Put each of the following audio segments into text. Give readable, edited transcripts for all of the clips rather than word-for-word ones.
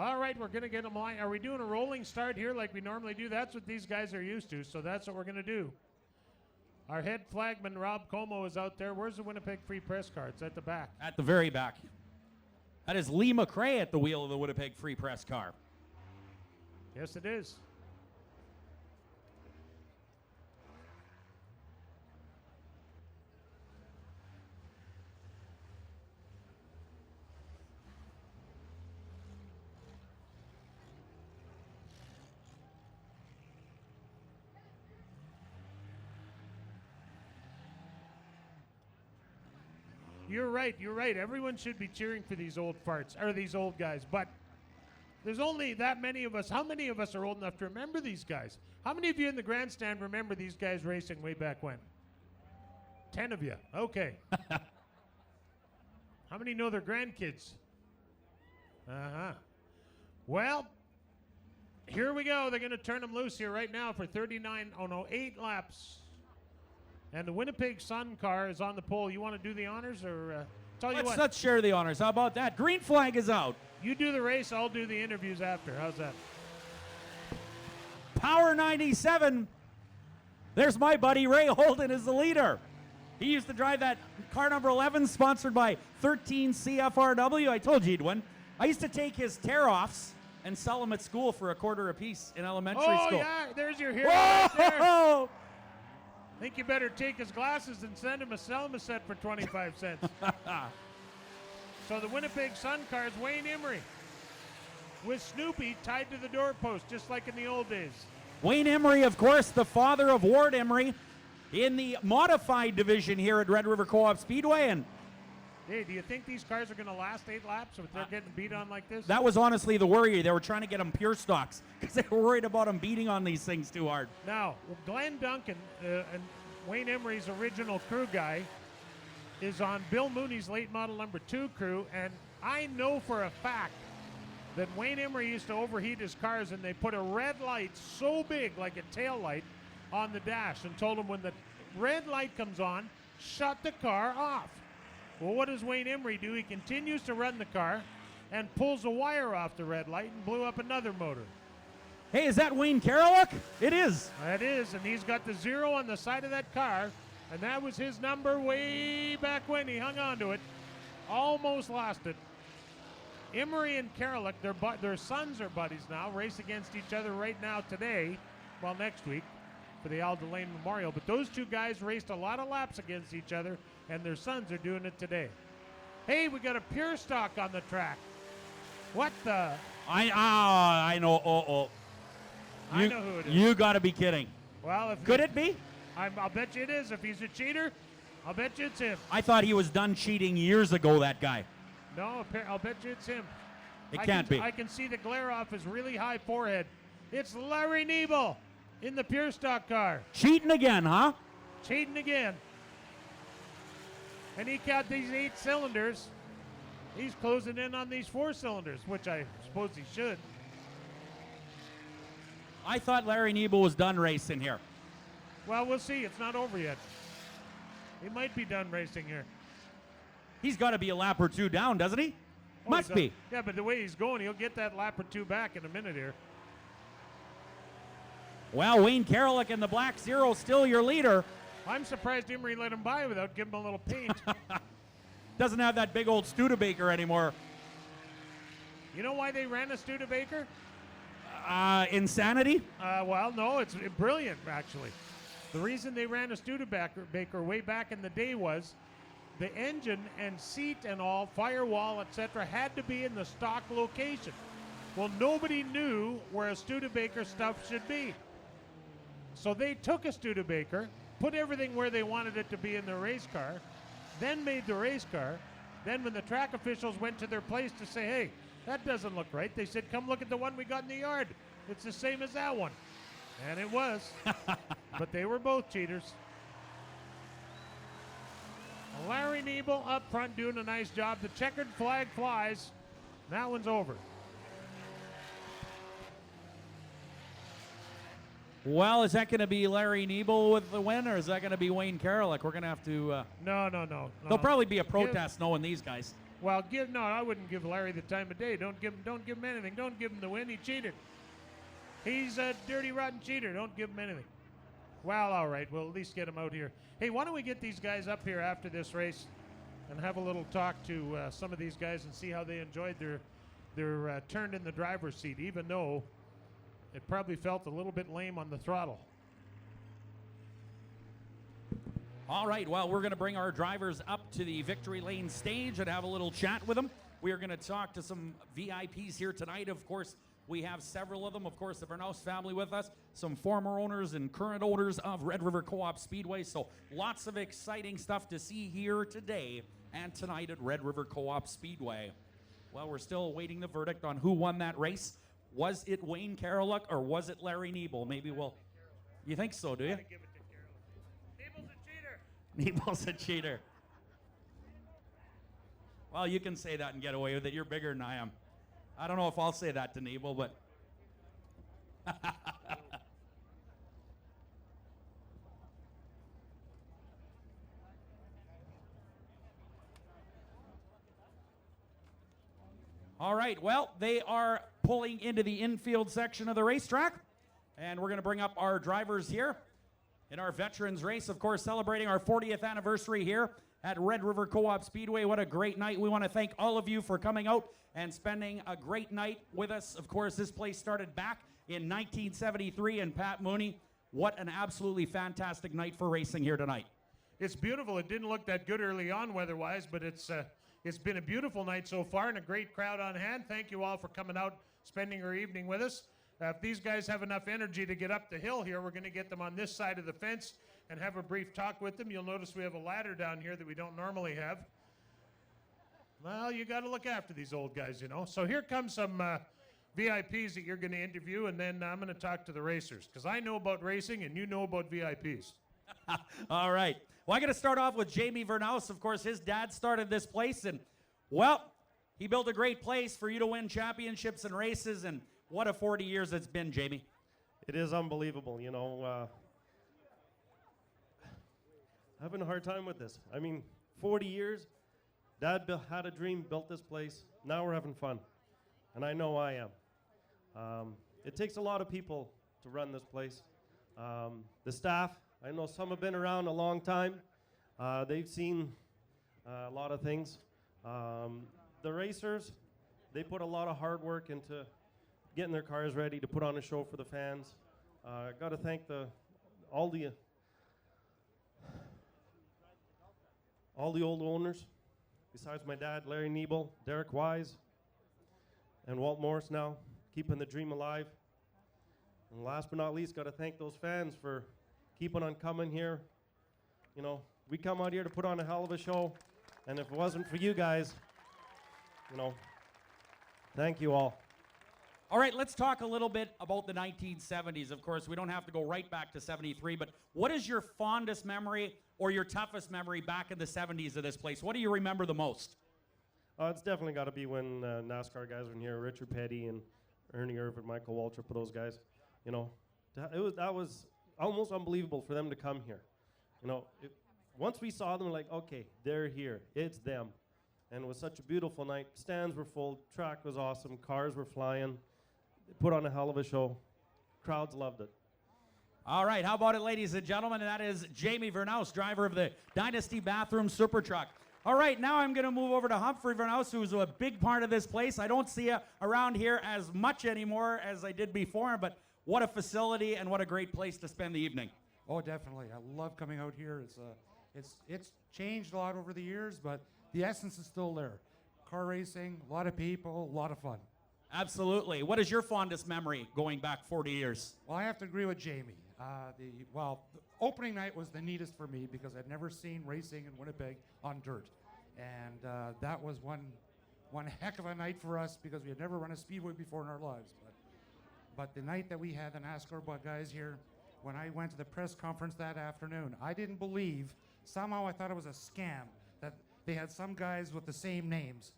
All right, we're going to get them line. Are we doing a rolling start here like we normally do? That's what these guys are used to, so that's what we're going to do. Our head flagman, Rob Como, is out there. Where's the Winnipeg Free Press car? It's at the back. At the very back. That is Lee McRae at the wheel of the Winnipeg Free Press car. Yes, it is. You're right. Everyone should be cheering for these old farts, or these old guys, but there's only that many of us. How many of us are old enough to remember these guys? How many of you in the grandstand remember these guys racing way back when? 10 of you. Okay. How many know their grandkids? Uh-huh. Well, here we go. They're going to turn them loose here right now for 8 laps. And the Winnipeg Sun car is on the pole. You want to do the honors, or tell you what? Let's share the honors. How about that? Green flag is out. You do the race, I'll do the interviews after. How's that? Power 97. There's my buddy Ray Holden as the leader. He used to drive that car number 11, sponsored by 13 CFRW. I told you he'd win. I used to take his tear-offs and sell them at school for $0.25 apiece in elementary school. Oh, yeah, there's your hero right there. Whoa! Think you better take his glasses and sell him a set for 25 cents. So the Winnipeg Sun car is Wayne Emery with Snoopy tied to the doorpost, just like in the old days. Wayne Emery, of course, the father of Ward Emery in the modified division here at Red River Co-op Speedway. And hey, do you think these cars are going to last 8 laps if they're getting beat on like this? That was honestly the worry. They were trying to get them pure stocks because they were worried about them beating on these things too hard. Now, Glenn Duncan and Wayne Emery's original crew guy is on Bill Mooney's late model number 2 crew, and I know for a fact that Wayne Emery used to overheat his cars, and they put a red light so big, like a tail light, on the dash and told him when the red light comes on, shut the car off. Well, what does Wayne Emery do? He continues to run the car and pulls a wire off the red light and blew up another motor. Hey, is that Wayne Karoluk? It is. That is, and he's got the 0 on the side of that car, and that was his number way back when. He hung on to it, almost lost it. Emery and Karoluk, their sons are buddies now, race against each other right now today, well, next week, for the Al Delane Memorial. But those two guys raced a lot of laps against each other, and their sons are doing it today. Hey, we got a pure stock on the track. What the? I know. I know who it is. You got to be kidding. Well, if could it be? I'll bet you it is. If he's a cheater, I'll bet you it's him. I thought he was done cheating years ago, that guy. No, I'll bet you it's him. It can't be. I can see the glare off his really high forehead. It's Larry Nebel in the pure stock car. Cheating again, huh? Cheating again. And he got these 8 cylinders. He's closing in on these 4 cylinders, which I suppose he should. I thought Larry Nebel was done racing here. Well, we'll see. It's not over yet. He might be done racing here. He's got to be a lap or 2 down, doesn't he? Oh, Must be. Yeah, but the way he's going, he'll get that lap or 2 back in a minute here. Well, Wayne Karoluk in the black 0, still your leader. I'm surprised Emery let him by without giving him a little paint. Doesn't have that big old Studebaker anymore. You know why they ran a Studebaker? Insanity? Well, no, it's brilliant, actually. The reason they ran a Studebaker way back in the day was the engine and seat and all, firewall, etc., had to be in the stock location. Well, nobody knew where a Studebaker stuff should be. So they took a Studebaker, put everything where they wanted it to be in their race car, then made the race car. Then when the track officials went to their place to say, hey, that doesn't look right, they said, come look at the one we got in the yard. It's the same as that one. And it was. But they were both cheaters. Larry Nebel up front doing a nice job. The checkered flag flies. That one's over. Well, is that going to be Larry Nebel with the win, or is that going to be Wayne Karoluk? We're going to have to... No. There'll probably be a protest knowing these guys. Well, I wouldn't give Larry the time of day. Don't give him anything. Don't give him the win. He cheated. He's a dirty, rotten cheater. Don't give him anything. Well, all right. We'll at least get him out here. Hey, why don't we get these guys up here after this race and have a little talk to some of these guys and see how they enjoyed their turn in the driver's seat, even though it probably felt a little bit lame on the throttle. All right, well, we're going to bring our drivers up to the Victory Lane stage and have a little chat with them. We are going to talk to some VIPs here tonight. Of course, we have several of them. Of course, the Vernaus family with us, some former owners and current owners of Red River Co-op Speedway. So lots of exciting stuff to see here today and tonight at Red River Co-op Speedway. Well, we're still awaiting the verdict on who won that race. Was it Wayne Karoluk or was it Larry Nebel? Maybe we'll... You think so, do you? Nebel's a cheater. Well, you can say that and get away with it. You're bigger than I am. I don't know if I'll say that to Nebel, but... All right, well, they are pulling into the infield section of the racetrack, and we're going to bring up our drivers here in our veterans race, of course, celebrating our 40th anniversary here at Red River Co-op Speedway. What a great night. We want to thank all of you for coming out and spending a great night with us. Of course, this place started back in 1973, and Pat Mooney, what an absolutely fantastic night for racing here tonight. It's beautiful. It didn't look that good early on weather-wise, but it's been a beautiful night so far and a great crowd on hand. Thank you all for coming out, spending your evening with us. If these guys have enough energy to get up the hill here, we're going to get them on this side of the fence and have a brief talk with them. You'll notice we have a ladder down here that we don't normally have. Well, you got to look after these old guys, you know. So here comes some VIPs that you're going to interview, and then I'm going to talk to the racers, because I know about racing and you know about VIPs. All right. Well, I'm going to start off with Jamie Vernaus. Of course, his dad started this place, and, well, he built a great place for you to win championships and races, and what a 40 years it's been, Jamie. It is unbelievable, you know. Having a hard time with this. I mean, 40 years, Dad had a dream, built this place. Now we're having fun, and I know I am. It takes a lot of people to run this place. The staff, I know some have been around a long time. They've seen a lot of things. The racers, they put a lot of hard work into getting their cars ready to put on a show for the fans. Got to thank all the old owners, besides my dad, Larry Nebel, Derek Wise, and Walt Morris now, keeping the dream alive. And last but not least, got to thank those fans for keeping on coming here. You know, we come out here to put on a hell of a show, and if it wasn't for you guys, you know, thank you all. All right, let's talk a little bit about the 1970s. Of course, we don't have to go right back to 73, but what is your fondest memory or your toughest memory back in the 70s of this place? What do you remember the most? It's definitely got to be when NASCAR guys were in here, Richard Petty and Ernie Irvin, Michael Waltrip, those guys. You know, that was almost unbelievable for them to come here. You know, once we saw them, like, okay, they're here, it's them. And it was such a beautiful night. Stands were full, track was awesome, cars were flying. They put on a hell of a show. Crowds loved it. All right, how about it, ladies and gentlemen? And that is Jamie Vernaus, driver of the Dynasty Bathroom Super Truck. All right, now I'm going to move over to Humphrey Vernaus, who's a big part of this place. I don't see you around here as much anymore as I did before, but what a facility and what a great place to spend the evening. Oh, definitely. I love coming out here. It's changed a lot over the years, but the essence is still there. Car racing, a lot of people, a lot of fun. Absolutely. What is your fondest memory going back 40 years? Well, I have to agree with Jamie. The opening night was the neatest for me because I'd never seen racing in Winnipeg on dirt. And that was one heck of a night for us because we had never run a Speedway before in our lives. But the night that we had the NASCAR guys here, when I went to the press conference that afternoon, I didn't believe, somehow I thought it was a scam, that they had some guys with the same names.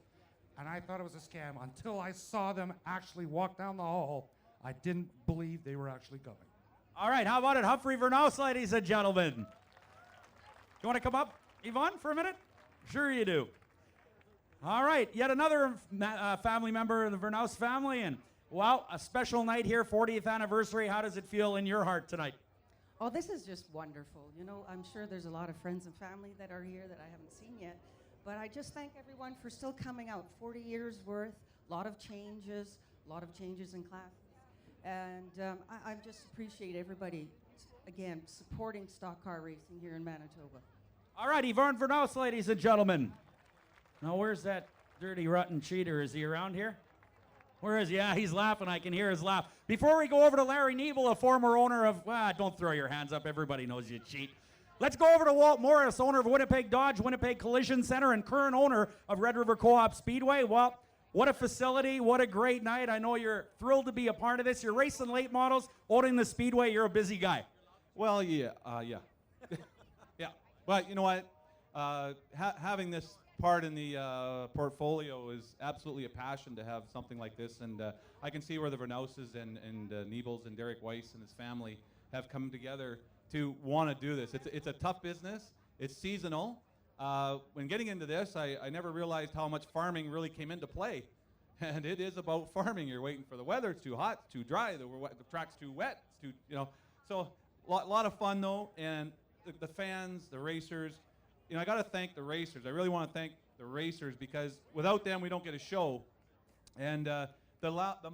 And I thought it was a scam until I saw them actually walk down the hall. I didn't believe they were actually coming. All right, how about it, Humphrey Vernaus, ladies and gentlemen? You want to come up, Yvonne, for a minute? Sure you do. All right, yet another family member of the Vernaus family, and wow, a special night here, 40th anniversary. How does it feel in your heart tonight? Oh, this is just wonderful. You know, I'm sure there's a lot of friends and family that are here that I haven't seen yet, but I just thank everyone for still coming out. 40 years worth, a lot of changes in classes, and I just appreciate everybody, again, supporting stock car racing here in Manitoba. All right, Yvonne Vernaus, ladies and gentlemen. Now, where's that dirty, rotten cheater? Is he around here? Where is he? Yeah, he's laughing. I can hear his laugh. Before we go over to Larry Nebel, a former owner of, don't throw your hands up. Everybody knows you cheat. Let's go over to Walt Morris, owner of Winnipeg Dodge, Winnipeg Collision Center, and current owner of Red River Co-op Speedway. Well, what a facility. What a great night. I know you're thrilled to be a part of this. You're racing late models, owning the Speedway. You're a busy guy. Well, yeah. Yeah. But you know what? Having this part in the portfolio is absolutely a passion to have something like this, and I can see where the Vernauses and Nebels and Derek Weiss and his family have come together to want to do this. It's a tough business. It's seasonal. When getting into this, I never realized how much farming really came into play, and it is about farming. You're waiting for the weather. It's too hot, it's too dry, the track's too wet, it's too, you know. So a lot of fun though, and the fans, the racers. You know, I got to thank the racers. I really want to thank the racers because without them, we don't get a show. And the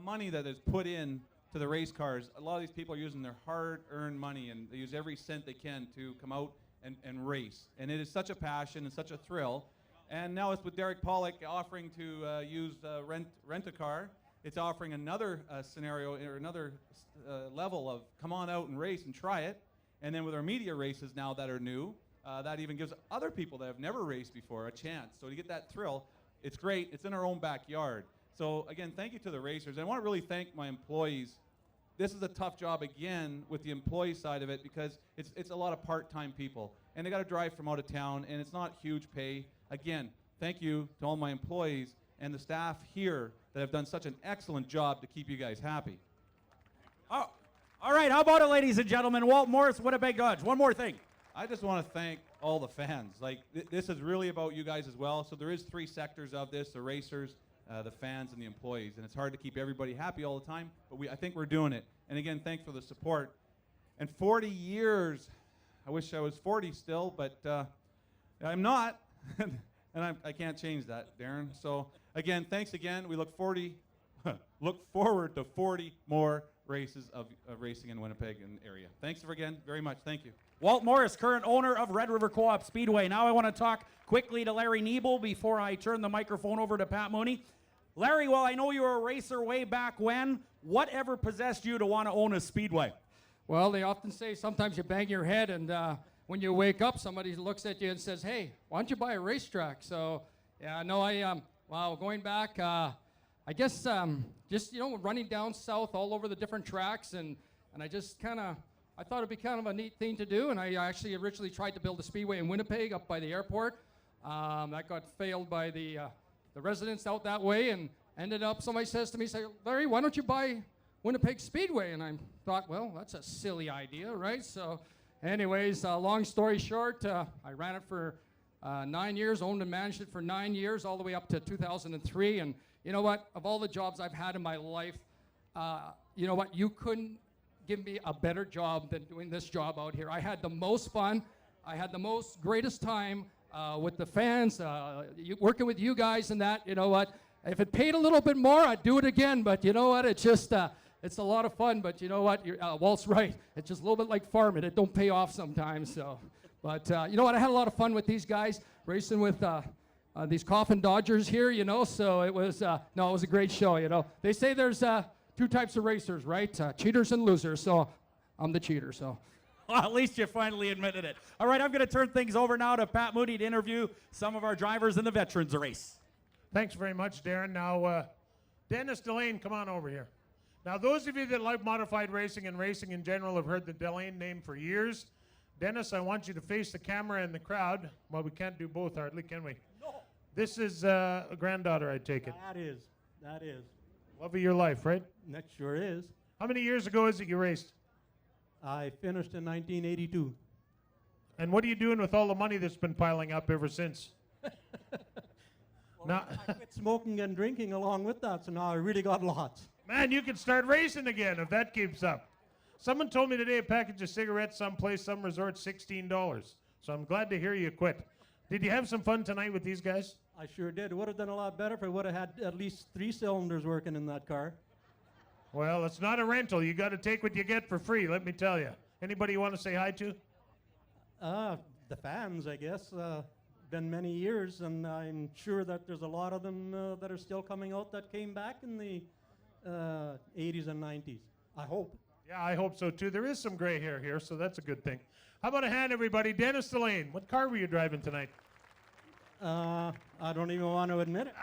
money that is put in to the race cars, a lot of these people are using their hard-earned money, and they use every cent they can to come out and race. And it is such a passion and such a thrill. And now it's with Derek Pollock offering to rent a car. It's offering another scenario or another level of come on out and race and try it. And then with our media races now that are new, that even gives other people that have never raced before a chance. So to get that thrill, it's great. It's in our own backyard. So again, thank you to the racers. And I want to really thank my employees. This is a tough job again with the employee side of it because it's a lot of part-time people. And they got to drive from out of town, and it's not huge pay. Again, thank you to all my employees and the staff here that have done such an excellent job to keep you guys happy. Oh, all right, how about it, ladies and gentlemen? Walt Morris, Winnipeg Dodge. One more thing. I just want to thank all the fans. Like, this is really about you guys as well. So there is 3 sectors of this, the racers, the fans, and the employees. And it's hard to keep everybody happy all the time, but I think we're doing it. And again, thanks for the support. And 40 years, I wish I was 40 still, but I'm not. And I can't change that, Darren. So again, thanks again. We look forward to 40 more races of racing in Winnipeg and area. Thanks again very much. Thank you. Walt Morris, current owner of Red River Co-op Speedway. Now I want to talk quickly to Larry Nebel before I turn the microphone over to Pat Mooney. Larry, well, I know you were a racer way back when. Whatever possessed you to want to own a Speedway? Well, they often say sometimes you bang your head, and when you wake up, somebody looks at you and says, hey, why don't you buy a racetrack? So, yeah, no, going back, I guess just, you know, running down south all over the different tracks, and I just I thought it'd be kind of a neat thing to do, and I actually originally tried to build a speedway in Winnipeg up by the airport. That got failed by the residents out that way, and ended up, somebody says to me, Larry, why don't you buy Winnipeg Speedway? And I thought, well, that's a silly idea, right? So anyways, long story short, I ran it for 9 years, owned and managed it for 9 years, all the way up to 2003. And you know what? Of all the jobs I've had in my life, you know what? You couldn't give me a better job than doing this job out here. I had the most fun. I had the greatest time with the fans, working with you guys and that. You know what? If it paid a little bit more, I'd do it again. But you know what? It's just, it's a lot of fun. But you know what? Walt's right. It's just a little bit like farming. It don't pay off sometimes. So, but you know what? I had a lot of fun with these guys, racing with these Coffin Dodgers here. You know, so it was it was a great show. You know, they say there's 2 types of racers, right? Cheaters and losers. So I'm the cheater. So. Well, at least you finally admitted it. All right, I'm going to turn things over now to Pat Mooney to interview some of our drivers in the veterans race. Thanks very much, Darren. Now, Dennis Delane, come on over here. Now, those of you that like modified racing and racing in general have heard the Delane name for years. Dennis, I want you to face the camera and the crowd. Well, we can't do both hardly, can we? No. This is a granddaughter, I take it. That is. Love of your life, right? That sure is. How many years ago is it you raced? I finished in 1982. And what are you doing with all the money that's been piling up ever since? Now, I quit smoking and drinking along with that, so now I really got lots. man, you can start racing again if that keeps up. Someone told me today a package of cigarettes someplace, some resort, $16. So I'm glad to hear you quit. Did you have some fun tonight with these guys? I sure did. It would have done a lot better if I would have had at least 3 cylinders working in that car. Well, it's not a rental. You got to take what you get for free, let me tell you. Anybody you want to say hi to? The fans, I guess. Been many years, and I'm sure that there's a lot of them that are still coming out that came back in the 80s and 90s. I hope. Yeah, I hope so too. There is some gray hair here, so that's a good thing. How about a hand, everybody? Dennis Delane, what car were you driving tonight? I don't even want to admit it.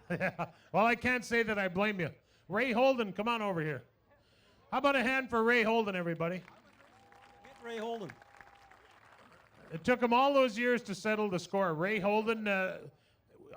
Yeah. Well, I can't say that I blame you. Ray Holden, come on over here. How about a hand for Ray Holden, everybody? Get Ray Holden. It took him all those years to settle the score. Ray Holden,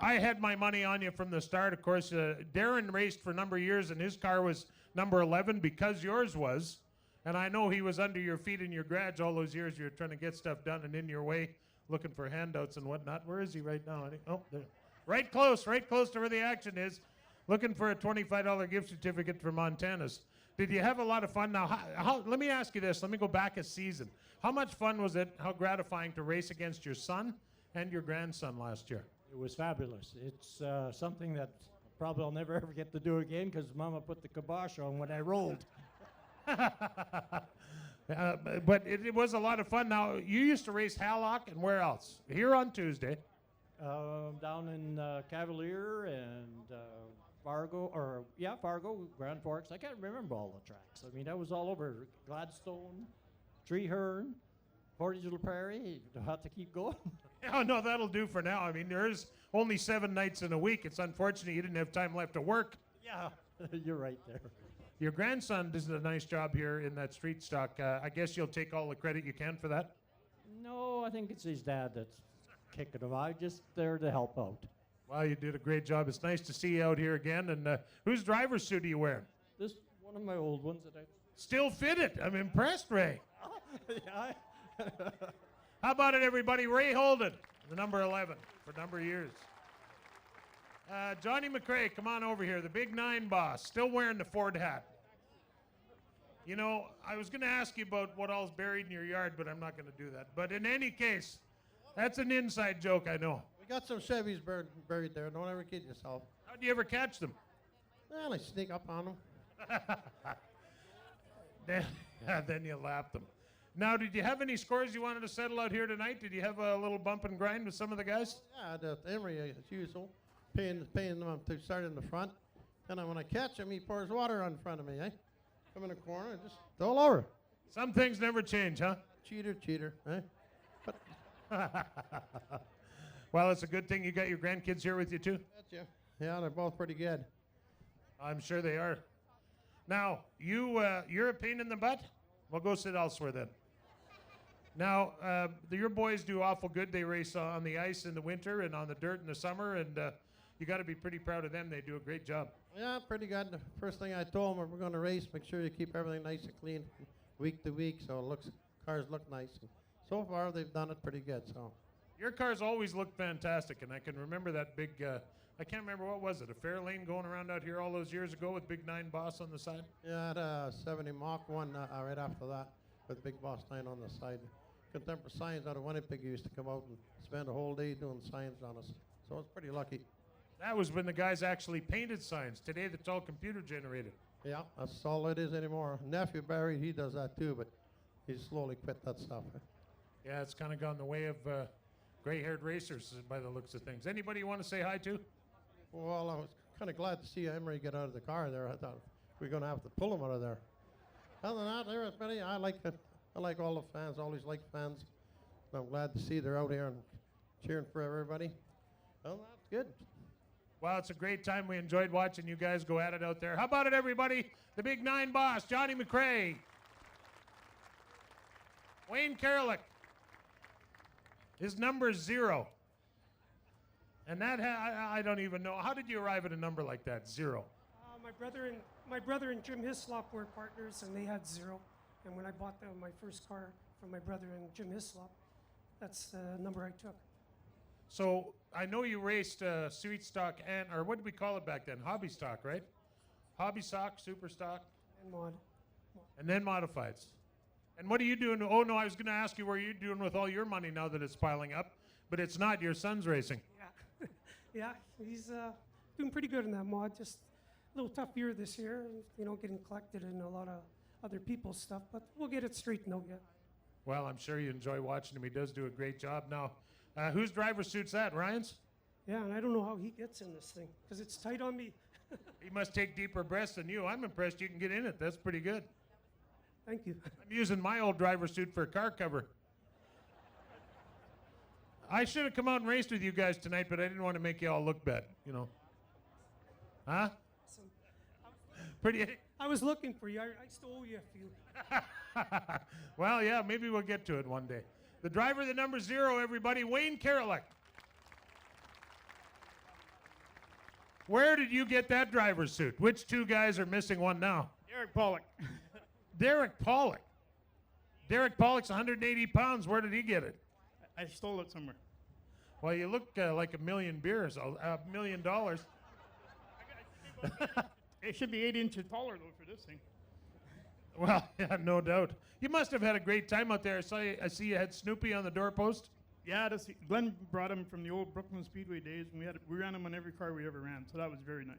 I had my money on you from the start. Of course, Darren raced for a number of years, and his car was number 11 because yours was. And I know he was under your feet in your garage all those years. You were trying to get stuff done and in your way, looking for handouts and whatnot. Where is he right now? Oh, there. Right close to where the action is. Looking for a $25 gift certificate for Montana's. Did you have a lot of fun? Now, let me ask you this. Let me go back a season. How much fun was it, how gratifying to race against your son and your grandson last year? It was fabulous. It's something that probably I'll never ever get to do again because Mama put the kibosh on when I rolled. But it was a lot of fun. Now, you used to race Hallock and where else? Here on Tuesday. Down in Cavalier and Fargo, Grand Forks. I can't remember all the tracks. I mean, that was all over Gladstone, Treeherne, Portage Little Prairie. You have to keep going. Oh, no, that'll do for now. I mean, there's only 7 nights in a week. It's unfortunate you didn't have time left to work. Yeah, you're right there. Your grandson does a nice job here in that street stock. I guess you'll take all the credit you can for that? No, I think it's his dad that's kicking him. I'm just there to help out. Well, you did a great job. It's nice to see you out here again. And whose driver's suit are you wearing? This one of my old ones that I... Still fitted. I'm impressed, Ray. yeah, How about it, everybody? Ray Holden, the number 11 for a number of years. Johnny McRae, come on over here. The Big 9 boss, still wearing the Ford hat. You know, I was going to ask you about what all's buried in your yard, but I'm not going to do that. But in any case, that's an inside joke, I know. We got some Chevys buried there. Don't ever kid yourself. How'd you ever catch them? Well, I sneak up on them. Then you lapped them. Now, did you have any scores you wanted to settle out here tonight? Did you have a little bump and grind with some of the guys? Yeah, the Emery, as usual, paying them to start in the front. And when I catch him, he pours water on in front of me, eh? Come in the corner and just all over. Some things never change, huh? Cheater, eh? Well, it's a good thing you got your grandkids here with you, too. Gotcha. Yeah, they're both pretty good. I'm sure they are. Now, you're a pain in the butt? Well, go sit elsewhere then. Now, your boys do awful good. They race on the ice in the winter and on the dirt in the summer, and you got to be pretty proud of them. They do a great job. Yeah, pretty good. The first thing I told them, if we're going to race, make sure you keep everything nice and clean week to week so cars look nice. And so far, they've done it pretty good. So. Your cars always look fantastic, and I can remember that big, I can't remember, what was it, a Fairlane going around out here all those years ago with Big 9 Boss on the side? Yeah, the 70 Mach 1 right after that with Big Boss 9 on the side. Contemporary Signs out of Winnipeg used to come out and spend a whole day doing signs on us. So I was pretty lucky. That was when the guys actually painted signs. Today, that's all computer generated. Yeah, that's all it is anymore. Nephew Barry, he does that too, but he's slowly quit that stuff. Yeah, it's kind of gone the way of gray-haired racers by the looks of things. Anybody you want to say hi to? Well, I was kind of glad to see Emery get out of the car there. I thought we were going to have to pull him out of there. Other than that, everybody, I like it. I like all the fans, always like fans. I'm glad to see they're out here and cheering for everybody. Well, that's good. Well, it's a great time. We enjoyed watching you guys go at it out there. How about it, everybody? The Big 9 Boss, Johnny McRae. Wayne Karalik. His number's 0. And that, I don't even know. How did you arrive at a number like that, 0? My brother and Jim Hislop were partners, and they had 0. And when I bought my first car from my brother and Jim Hislop, that's the number I took. So I know you raced street stock and, or what did we call it back then? Hobby stock, right? Hobby stock, super stock, And mod. and then modifieds. And what are you doing? Oh no, I was going to ask you where you're doing with all your money now that it's piling up, but it's not. Your son's racing. Yeah. Yeah, he's doing pretty good in that mod. Just a little tough year this year, getting collected in a lot of other people's stuff, but we'll get it straightened out yet. Well, I'm sure you enjoy watching him. He does do a great job. Now, whose driver suit's that? Ryan's? Yeah, and I don't know how he gets in this thing because it's tight on me. He must take deeper breaths than you. I'm impressed you can get in it. That's pretty good. Thank you. I'm using my old driver suit for a car cover. I should have come out and raced with you guys tonight, but I didn't want to make you all look bad, Huh? Awesome. Pretty. I was looking for you. I still owe you a few. Well, yeah, maybe we'll get to it one day. The driver, the number 0, everybody, Wayne Karolek. Where did you get that driver's suit? Which two guys are missing one now? Derek Pollock. Derek Pollock. Derek Pollock's 180 pounds. Where did he get it? I stole it somewhere. Well, you look like $1 million beers, $1 million. It should be 8 inches taller, though, for this thing. Well, yeah, no doubt. You must have had a great time out there. I see you had Snoopy on the doorpost. Yeah, Glenn brought him from the old Brooklyn Speedway days, and we ran him on every car we ever ran, so that was very nice.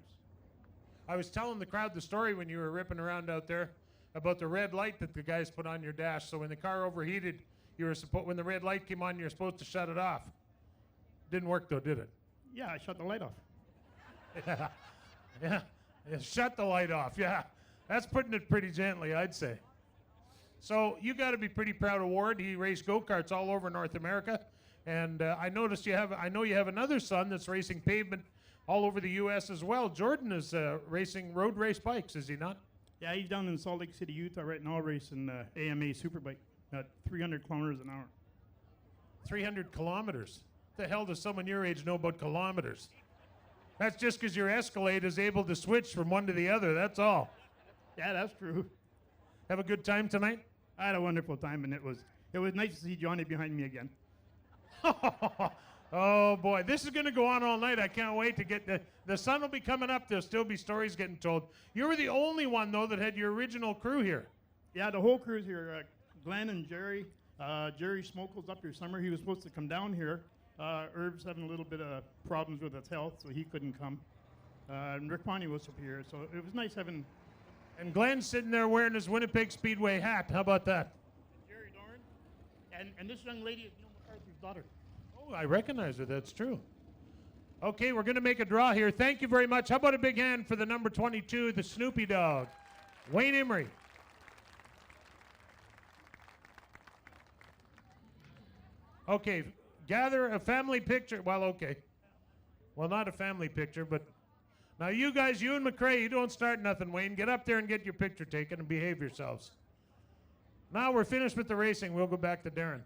I was telling the crowd the story when you were ripping around out there about the red light that the guys put on your dash. So when the car overheated, when the red light came on, you're supposed to shut it off. Didn't work though, did it? Yeah, I shut the light off. Yeah. Yeah. Shut the light off. Yeah. That's putting it pretty gently, I'd say. So you got to be pretty proud of Ward. He raced go-karts all over North America. And I noticed I know you have another son that's racing pavement all over the U.S. as well. Jordan is racing road race bikes, is he not? Yeah, he's down in Salt Lake City, Utah right now racing AMA Superbike at 300 kilometers an hour. 300 kilometers. The hell does someone your age know about kilometers? That's just because your Escalade is able to switch from one to the other, that's all. Yeah, that's true. Have a good time tonight? I had a wonderful time, and it was nice to see Johnny behind me again. Oh boy, this is going to go on all night. I can't wait to get the sun will be coming up. There'll still be stories getting told. You were the only one though that had your original crew here. Yeah, the whole crew's here. Glenn and Jerry. Jerry Smokel's up here summer. He was supposed to come down here. Herb's having a little bit of problems with his health, so he couldn't come. And Rick Pawnee was up here, so it was nice having. And Glenn's sitting there wearing his Winnipeg Speedway hat. How about that? Jerry Dorn, and this young lady is Neil McCarthy's daughter. Oh, I recognize her. That's true. Okay, we're going to make a draw here. Thank you very much. How about a big hand for the number 22, the Snoopy Dog, Wayne Emery. Okay, gather a family picture. Well, okay. Well, not a family picture, but now you guys, you and McRae, you don't start nothing, Wayne. Get up there and get your picture taken and behave yourselves. Now we're finished with the racing. We'll go back to Darren.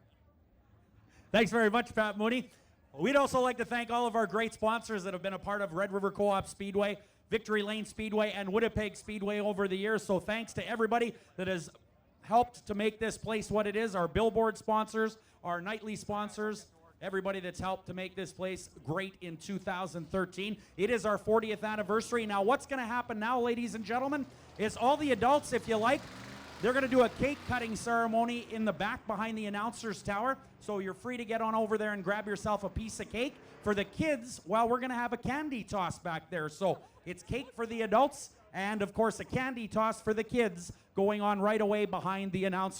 Thanks very much, Pat Mooney. We'd also like to thank all of our great sponsors that have been a part of Red River Co-op Speedway, Victory Lane Speedway, and Winnipeg Speedway over the years. So thanks to everybody that has helped to make this place what it is, our billboard sponsors, our nightly sponsors, everybody that's helped to make this place great in 2013. It is our 40th anniversary. Now, what's going to happen now, ladies and gentlemen, is all the adults, if you like, they're going to do a cake cutting ceremony in the back behind the announcer's tower. So you're free to get on over there and grab yourself a piece of cake. For the kids, well, we're going to have a candy toss back there. So it's cake for the adults and, of course, a candy toss for the kids going on right away behind the announcer.